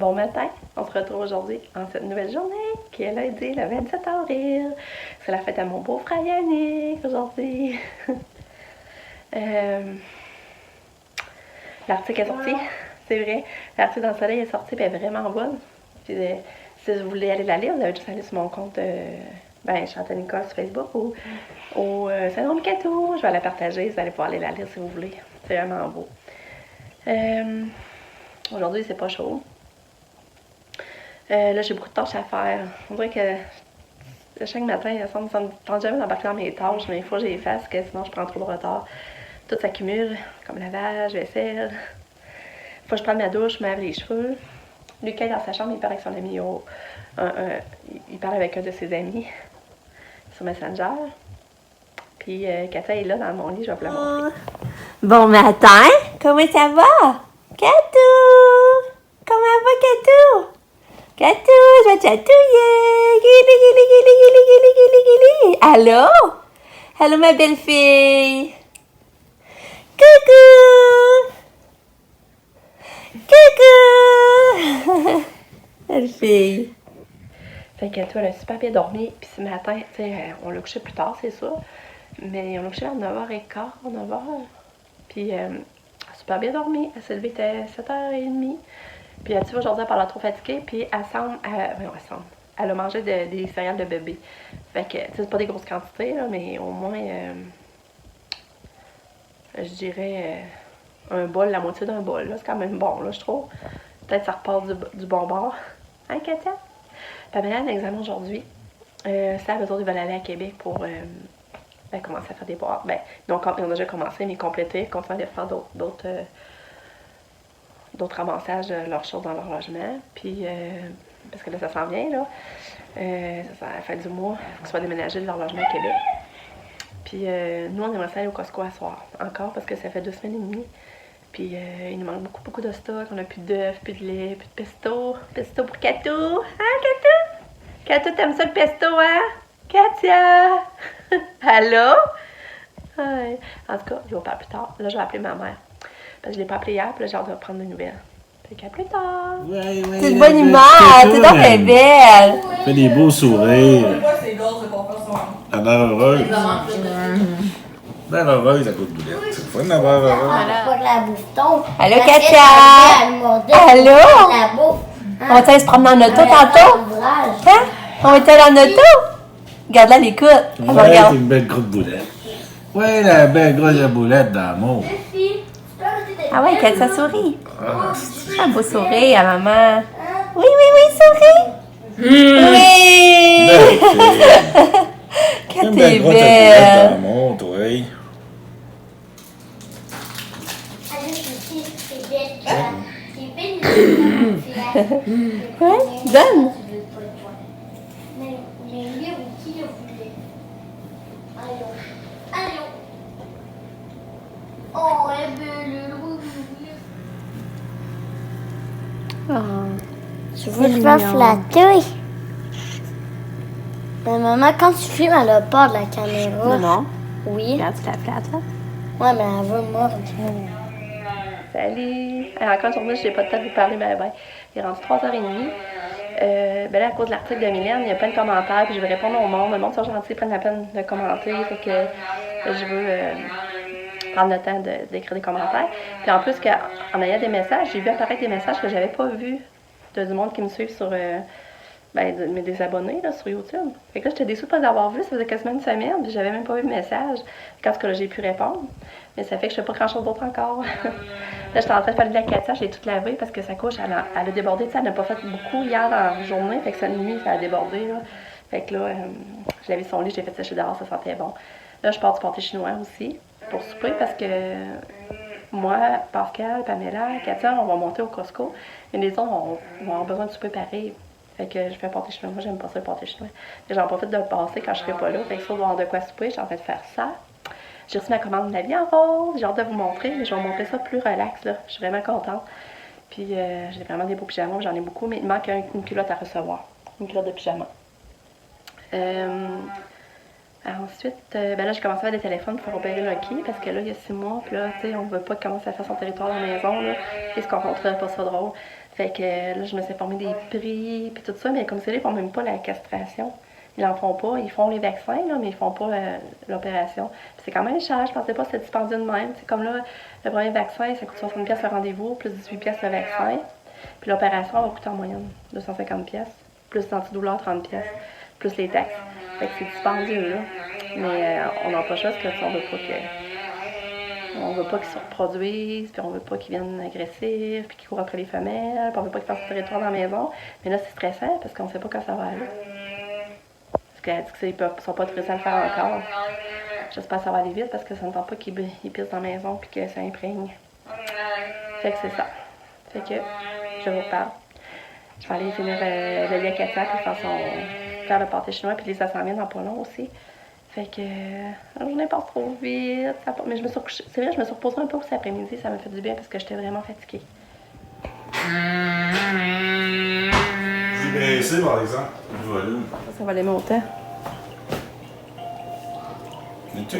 Bon matin, on se retrouve aujourd'hui en cette nouvelle journée qui est lundi le 27 avril. C'est la fête à mon beau-frère Yannick aujourd'hui. L'article est sorti, c'est vrai. L'article dans le soleil est sorti et elle est vraiment bonne. Puis, si vous voulez aller la lire, vous avez juste aller sur mon compte Chantal Nicole sur Facebook ou au Salon Micato. Je vais la partager, vous allez pouvoir aller la lire si vous voulez. C'est vraiment beau. Aujourd'hui, c'est pas chaud. Là, j'ai beaucoup de tâches à faire. On dirait que chaque matin, ça me tente jamais d'embarquer dans mes tâches, mais il faut que je les fasse, parce que sinon je prends trop de retard. Tout s'accumule, comme lavage, vaisselle. Faut que je prenne ma douche, je me lave les cheveux. Lucas est dans sa chambre, il parle avec son ami. Il parle avec un de ses amis sur Messenger. Puis Katia est là dans mon lit, je vais vous la montrer. Bon matin, comment ça va? Katou! Comment va Katou? Katou, je vais te chatouiller! Gili, gili, gili, gili, gili, gili, gili! Allô? Allô ma belle fille! Coucou! Coucou! Belle fille! Fait que toi, elle a super bien dormi. Puis ce matin, tu sais, on l'a couché plus tard, c'est ça. Mais on l'a couché vers 9h15, 9h. Puis elle a super bien dormi. Elle s'est levée à 7h30. Puis tu vois, aujourd'hui, elle parlait trop fatiguée. Puis elle a mangé des céréales de bébé. Fait que, tu sais, c'est pas des grosses quantités, là, mais au moins, je dirais, un bol, la moitié d'un bol. Là, c'est quand même bon, là, je trouve. Peut-être ça repart du bon bord. Hein, Katia? Pamela a un examen aujourd'hui. Ça, eux autres, ils veulent aller à Québec pour commencer à faire des boîtes. Ils ont déjà commencé, mais compléter, continuer à faire d'autres ramassages de leurs choses dans leur logement. Puis, parce que là, ça s'en vient, là. Ça à la fin du mois, qu'ils soient déménagés de leur logement à Québec. Puis, nous, on aimerait ça aller au Costco à soir, encore, parce que ça fait 2 semaines et demie. Puis, il nous manque beaucoup, beaucoup de stock. On n'a plus d'œufs, plus de lait, plus de pesto. Pesto pour Katou. Hein, Katou? Katou, t'aimes ça le pesto, hein? Katia! Allô? Ouais. En tout cas, je vais parler plus tard. Là, je vais appeler ma mère. Parce que je ne l'ai pas appelée hier, puis là, j'ai hâte de prendre des nouvelles. Fait qu'à plus tard. Ouais, t'es de bonne humeur, t'es donc belle. Fais des beaux sourires. Elle a l'air heureuse. L'air heureuse à coup de boulette. C'est fun d'avoir heureuse. Allô, Katia? Allô? On va aller se promener en auto tantôt? Hein? On va aller en auto? Regarde là, l'écoute. Ouais, c'est une belle grosse boulette. Ouais, la belle grosse boulette d'amour. Ah ouais, Katia sourit. Un beau sourire à maman. Oui, souris. Oui! Katia Une est belle grosse boulette belle. d'amour, toi. Ouais, donne. Je veux te flatter. Mais maman, quand tu filmes, elle a peur de la caméra. Non. Oui. Regarde, tu la flattes, là. Ouais, mais elle veut mordre. Salut! Encore une journée, je n'ai pas le temps de vous parler, mais il est rendu 3h30. Là, à cause de l'article de Mylène, il y a plein de commentaires, puis je vais répondre au monde. Le monde sont gentils, ils prennent la peine de commenter, fait que je veux prendre le temps d'écrire des commentaires. Puis en plus, en ayant des messages, j'ai vu apparaître des messages que j'avais pas vus du monde qui me suivent sur des abonnés là, sur YouTube. Fait que là, j'étais déçue de ne pas les avoir vus, ça faisait quasiment une semaine, puis j'avais même pas vu le message. Quand là, j'ai pu répondre. Mais ça fait que je fais pas grand chose d'autre encore. Là, j'étais en train de faire de la Katia, je l'ai toute lavée parce que sa couche, elle a débordé. Tu sais, elle n'a pas fait beaucoup hier dans la journée, fait que cette nuit, ça a débordé. Là. Fait que là, je l'avais son lit, j'ai fait sécher dehors, ça sentait bon. Là, je pars du pâté chinois aussi pour souper parce que moi, Pascal, Pamela, Katia, on va monter au Costco. Et les autres vont avoir besoin de souper pareil. Fait que je fais un pâté chinois. Moi, j'aime pas ça, le pâté chinois. J'en profite de le passer quand je serai pas là. Fait que si on doit avoir de quoi souper, je suis en train de faire ça. J'ai reçu ma commande de la vie en rose. J'ai hâte de vous montrer, mais je vais vous montrer ça plus relax, là. Je suis vraiment contente. Puis, j'ai vraiment des beaux pyjamas. J'en ai beaucoup, mais il manque une culotte à recevoir. Une culotte de pyjama. Ensuite, là, j'ai commencé à faire des téléphones pour faire opérer Lucky parce que là, il y a 6 mois, puis là, tu sais, on veut pas commencer à faire son territoire dans la maison, là. Qu'est-ce qu'on rencontrerait pas ça drôle? Fait que là, je me suis informée des prix, puis tout ça, mais comme c'est là, ils font même pas la castration. Ils en font pas. Ils font les vaccins, là, mais ils font pas l'opération. Puis c'est quand même cher. Je pensais pas que c'était dispendieux de même. C'est comme là, le premier vaccin, ça coûte 60$ le rendez-vous, plus 18$ le vaccin. Puis l'opération va coûter en moyenne 250$, plus l'antidouleur 30$, plus les taxes. Fait que c'est dispendieux, là. Mais on n'a pas le choix parce que on veut pas on veut pas qu'ils se reproduisent, puis on veut pas qu'ils viennent agressifs, puis qu'ils courent après les femelles, puis on veut pas qu'ils fassent territoire dans la maison. Mais là, c'est stressant parce qu'on sait pas quand ça va aller. Parce qu'elle dit qu'ils ne sont pas autorisés à le faire encore. J'espère que ça va aller vite parce que ça ne tente pas qu'ils pissent dans la maison puis que ça imprègne. Fait que c'est ça. Fait que je vous reparle. Je vais aller finir le lit à Katia puis faire le pâté chinois, puis ça s'en vient dans pas long aussi. Fait que la journée passe trop vite. Mais je me suis recouchée. C'est vrai, je me suis reposée un peu cet après-midi. Ça m'a fait du bien parce que j'étais vraiment fatiguée. J'ai baissé, par exemple, le volume. Ça va aller monter. Tu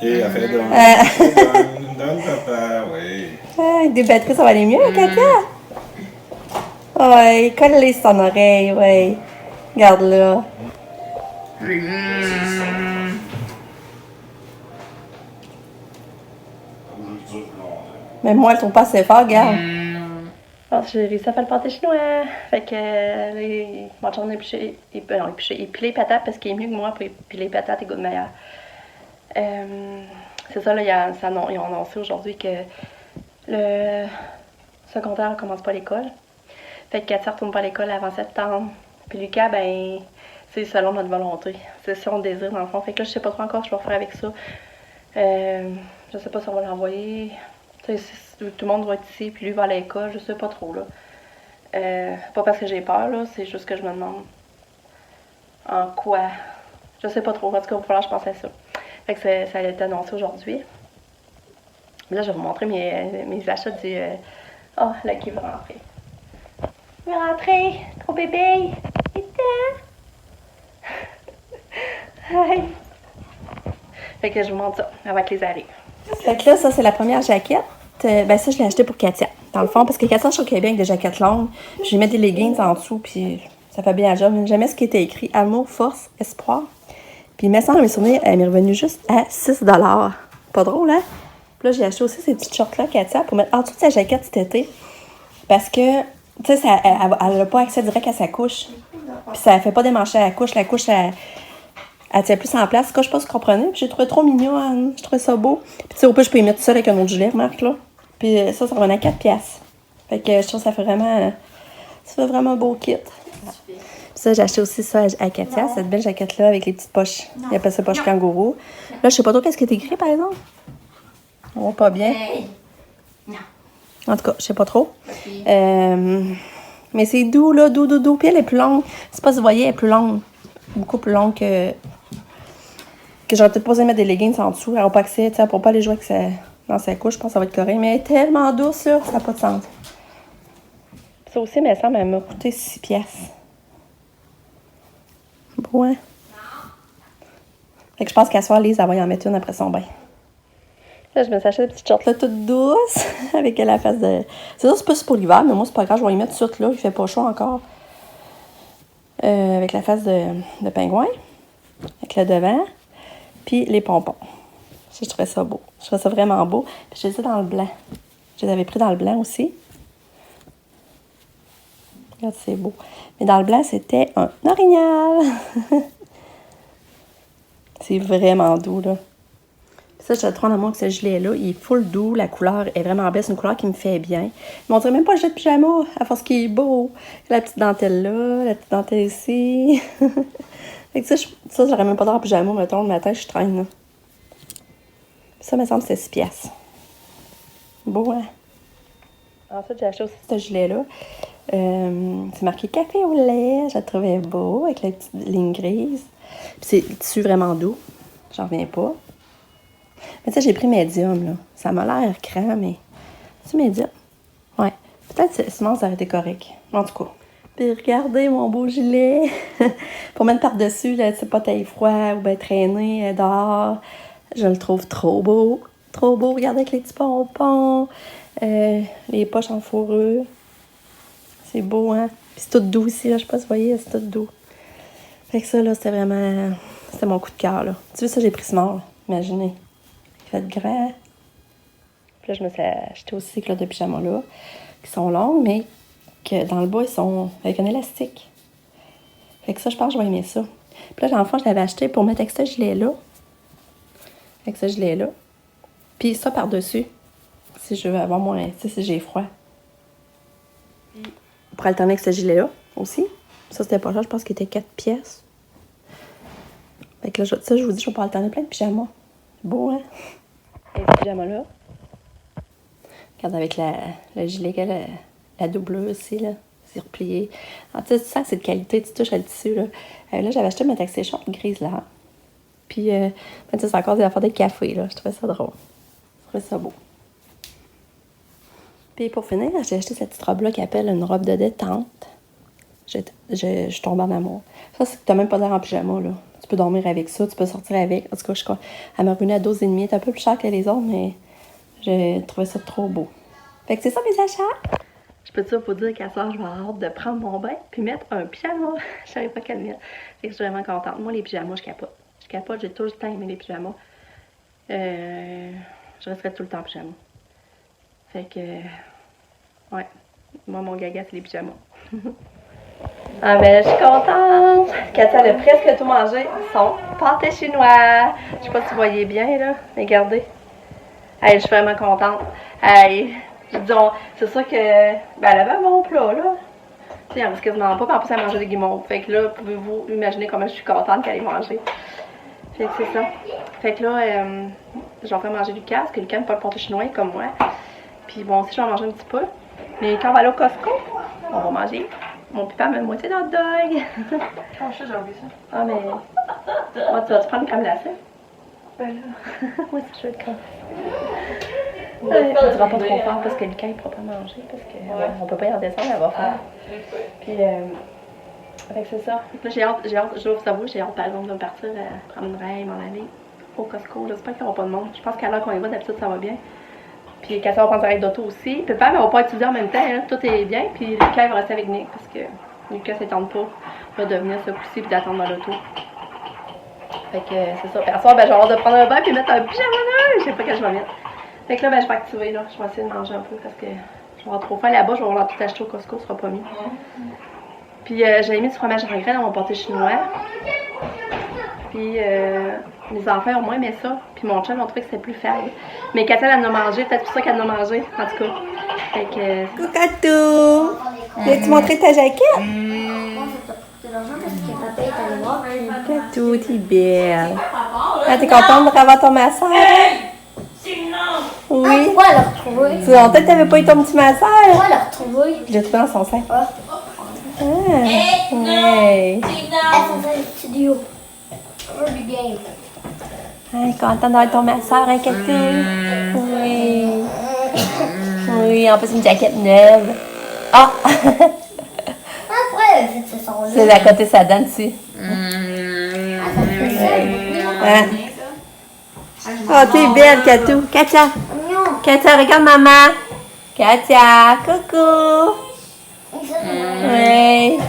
et elle fait donne papa, oui. Ah, des batteries, ça va aller mieux, Katia? Ouais, colle-les sur ton oreille, ouais. Regarde là. Mais moi, elles sont pas assez fort, regarde. Alors, j'ai réussi à faire le pâté chinois. Fait que mon chum a épluché les patates parce qu'il est mieux que moi, puis les patates, ils goûtent meilleur. C'est ça, là, ils ont annoncé aujourd'hui que le secondaire ne commence pas l'école. Fait que Katia ne retourne pas à l'école avant septembre. Puis Lucas, ben, c'est selon notre volonté. C'est si on le désire, dans le fond. Fait que là, je sais pas trop encore ce que je vais faire avec ça. Je sais pas si on va l'envoyer. Si tout le monde va être ici, puis lui va à l'école, je sais pas trop, là. Pas parce que j'ai peur, là, c'est juste que je me demande en quoi. Je sais pas trop. En tout cas, il va falloir que je pense à ça. Fait que ça a été annoncé aujourd'hui. Là, je vais vous montrer mes achats du... Oh, là, qui va rentrer. Il va rentrer! Trop bébé! Hi! Fait que je vous montre ça avec les allées. Fait que là, ça, c'est la première jaquette. Ben ça, je l'ai acheté pour Katia, dans le fond, parce que Katia, je trouve qu'elle est bien avec des jaquettes longues. Puis je lui mets des leggings en dessous, puis ça fait bien la job. Mais jamais ce qui était écrit amour, force, espoir. Puis il me semble, mes souvenirs, elle m'est revenue juste à 6$. Pas drôle, hein? Puis là, j'ai acheté aussi ces petites shorts-là, Katia, pour mettre en dessous de sa jaquette cet été. Parce que, tu sais, elle n'a pas accès direct à sa couche. Puis ça ne fait pas démancher à la couche. La couche, elle tient plus en place. Je sais pas si vous comprenez. Puis j'ai trouvé trop mignon, Anne. Je trouvais ça beau. Puis tu sais, au plus, je peux y mettre tout seul avec un autre gilet, remarque, là. Puis ça revenait à 4$. Fait que je trouve que ça fait vraiment un beau kit. Puis ça, j'ai acheté aussi ça à Katia, cette belle jaquette-là avec les petites poches. Il appelle ça poche kangourou. Là, je sais pas trop qu'est-ce qui est écrit, par exemple. On voit pas bien. Non. En tout cas, je sais pas trop. Mais c'est doux, là, doux. Puis elle est plus longue. C'est pas si vous voyez, elle est plus longue. Beaucoup plus longue que j'aurais peut-être pas osé mettre des leggings en dessous. Elle n'a pas accès, tu sais, pour pas aller jouer avec dans sa couche. Je pense que ça va être correct. Mais elle est tellement douce, là, ça n'a pas de sens. Ça aussi, mais ça m'a coûté 6$. Bon, hein? Fait que je pense qu'à soir, Lise, elle va y en mettre une après son bain. Là, je me suis acheté des petites shorts là, toutes douces, avec la face de... C'est ça, c'est pas pour l'hiver, mais moi, c'est pas grave, je vais y mettre tout de suite là, il fait pas chaud encore. Avec la face de pingouin, avec le devant, puis les pompons. Je trouvais ça beau. Je trouvais ça vraiment beau. Puis je les ai dans le blanc. Je les avais pris dans le blanc aussi. Regarde, c'est beau. Mais dans le blanc, c'était un orignal. C'est vraiment doux, là. Ça, je le trouve en amour avec ce gilet-là. Il est full doux. La couleur est vraiment belle. C'est une couleur qui me fait bien. Mais on dirait même pas le gilet de pyjama, à force qu'il est beau. La petite dentelle là, la petite dentelle ici. Fait que ça, j'aurais même pas d'air en pyjama, mettons, le matin, je traîne, là. Ça, me semble que c'est 6$. Beau, hein? Ensuite, j'ai acheté aussi ce gilet-là. C'est marqué café au lait. Je le trouvais beau, avec la petite ligne grise. Puis c'est le tissu vraiment doux. J'en reviens pas. Mais tu sais, j'ai pris médium, là. Ça m'a l'air cran, mais... C'est médium. Ouais. Peut-être sinon, ça aurait été correct. En tout cas. Puis regardez mon beau gilet. Pour mettre par-dessus, là, c'est pas taille froid ou bien traîner dehors. Je le trouve trop beau. Trop beau. Regardez avec les petits pompons. Les poches en fourrure. C'est beau, hein? Puis c'est tout doux aussi, là. Je sais pas si vous voyez, c'est tout doux. Fait que ça, là, c'était vraiment... C'était mon coup de cœur, là. Tu vois, ça, j'ai pris ce mort, là. Imaginez. Il fait grand. Puis là, je me suis acheté aussi ces culottes de pyjama, là, qui sont longues, mais que dans le bas, ils sont avec un élastique. Fait que ça, je pense que je vais aimer ça. Puis là, dans le fond, je l'avais acheté pour mettre avec ce gilet-là. Avec ce gilet-là. Puis ça par-dessus. Si je veux avoir moins... Tu sais, si j'ai froid. Pour alterner avec ce gilet-là aussi. Ça, c'était pas cher. Je pense qu'il était 4 pièces. Fait que là, ça, je vous dis, je vais pouvoir alterner plein de pyjamas. C'est beau, hein? Et ce pyjama-là. Regarde avec le gilet, la doublure aussi, là. C'est replié. Alors, tu sens que c'est de qualité, tu touches à le tissu, là. Là, j'avais acheté ma taxi short grise, là. Puis, c'est encore des affaires de café, là. Je trouvais ça drôle. Je trouvais ça beau. Puis, pour finir, j'ai acheté cette petite robe-là qui appelle une robe de détente. Je suis tombée en amour. Ça, c'est que t'as même pas l'air en pyjama, là. Tu peux dormir avec ça, tu peux sortir avec. En tout cas, elle m'a revenue à 12,5. Elle est un peu plus chère que les autres, mais j'ai trouvé ça trop beau. Fait que c'est ça mes achats. Je peux toujours vous dire qu'à soir, je vais avoir hâte de prendre mon bain puis mettre un pyjama. Je savais pas quel mettre. Fait que je suis vraiment contente. Moi, les pyjamas, je capote. Je capote, j'ai tout le temps aimé les pyjamas. Je resterai tout le temps en pyjama. Fait que, ouais. Moi, mon gaga, c'est les pyjamas. Ah, mais je suis contente! Katia, elle a presque tout mangé. Son pâté chinois. Je sais pas si vous voyez bien, là. Regardez. Hey, je suis vraiment contente. Hey, disons, c'est sûr que. Ben, elle avait un bon plat, là. Tu sais, il en reste quasiment pas, puis en plus, elle mangeait des guimauves. Fait que là, pouvez-vous imaginer comment je suis contente qu'elle ait mangé. Fait que c'est ça. Fait que là, je vais faire manger Lucas, parce que Lucas n'est pas le pâté chinois comme moi. Puis bon, aussi, je vais en manger un petit peu. Mais quand on va aller au Costco, on va manger. Mon papa met moitié de hot dog. Oh, ça, j'ai oublié ça. Ah, mais. Moi, tu vas-tu prendre une crème glacée? Ben là. Moi, si je veux le crème. Je ne dirai pas trop fort parce que Lucas, il ne pourra pas manger. Parce qu'on ne peut pas y en descendre, elle va faire. Puis, fait que c'est ça. Là, j'ai hâte, je dois vous avouer, j'ai hâte, par exemple, de partir prendre une raille, m'en aller au Costco. J'espère qu'il n'y aura pas de monde. Je pense qu'à l'heure qu'on y va, d'habitude, ça va bien. Puis Katia va prendre sa règle d'auto aussi. Papa, mais on va pas étudier en même temps, hein. Tout est bien. Puis Lucas va rester avec Nick parce que Lucas s'étend pas. Il va devenir ce coup-ci puis d'attendre dans l'auto. Fait que c'est ça. Puis à soir, ben, j'ai hâte de prendre un bain puis mettre un pyjama là. Je sais pas quel je vais mettre. Fait que là, ben, je vais activer là. Je vais essayer de manger un peu parce que je vais avoir trop faim là-bas. Je vais vouloir tout acheter au Costco, ce sera pas mis. Puis j'ai mis du fromage en grains dans mon pâté chinois. Puis les enfants ont moins aimé ça. Puis mon chum, on trouvait que c'était plus faible. Mais Katia, elle en a mangé. Peut-être pour ça qu'elle en a mangé, en tout cas. Fait que... Coucou! Veux-tu montrer ta jaquette? Moi, je t'ai porté l'argent parce que papa est allé voir. Catou, t'es belle. Ah, t'es contente de revoir ton masseur? Oui. Pourquoi elle l'a retrouvé? Tu vois, peut-être t'avais pas eu ton petit masseur. Pourquoi elle l'a retrouvé? Je l'ai trouvé dans son sein. Ah. Ah, ouais. Elle faisait le studio. Du game. Ah, contente d'avoir ton masseur, hein, Catou? Oui. Oui, en plus une jaquette neuve. Ah! Après, elle dit que c'est son C'est à côté de sa dent dessus. Ah. Oh, t'es belle, Catou. Katia. Katia, regarde maman. Katia, coucou. Oui.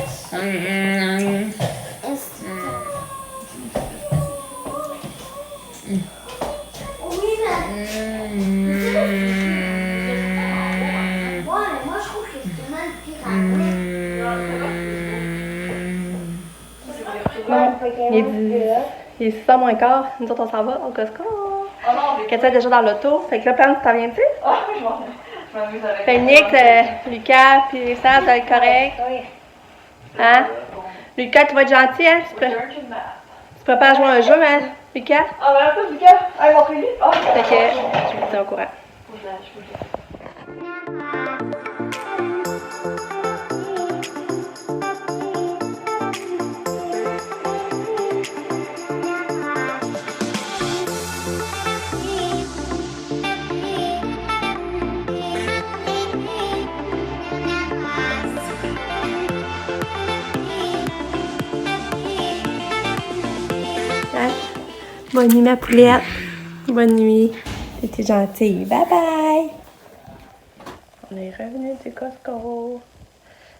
Moi, je trouve que c'est mal pire. Il est 6h moins quart. Nous autres, on s'en va au Costco. Katia est déjà dans l'auto. Fait que là, Plan, tu t'en viens-tu? Je m'amuse avec. Fait Nick, Lucas, puis ça, ça va être correct. Hein? Lucas, tu vas être gentil, hein? Tu te prépares à jouer à un jeu, hein, Lucas? Ah, ben un peu, Lucas. Allez, montrez-lui. Ah, Fait que je vous tiens au courant. Bonne nuit, ma poulette. Bonne nuit. T'es gentille. Bye bye. On est revenu du Costco.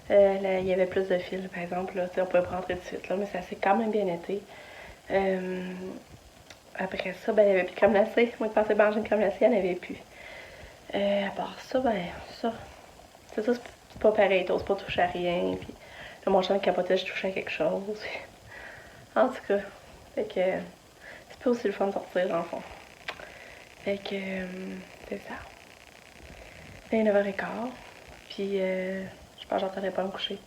Là, il y avait plus de fils, par exemple. Là, on pouvait pas rentrer tout de suite, là, mais ça s'est quand même bien été. Après ça, ben, il n'y avait plus de crème glacée. Moi, je pensais manger une crème glacée, il n'y en avait plus. À part ça, ben, ça. C'est ça, c'est pas pareil. T'oses pas toucher à rien. Puis, là, mon chien capotait, je touchais à quelque chose. En tout cas, fait que c'est pas aussi le fun de sortir, dans le fond. Fait que, c'est ça. Il est 9h15. Puis, je pense que j'entendais pas me coucher.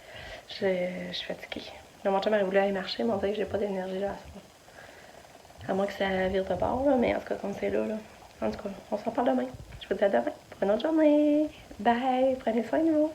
Je suis fatiguée. Là, mon chum aurait voulu aller marcher, mais on dirait que j'ai pas d'énergie là. À moins que ça vire de bord, là, mais en tout cas, comme c'est là. En tout cas, on s'en parle demain. Je vous dis à demain pour une autre journée. Bye! Prenez soin de vous.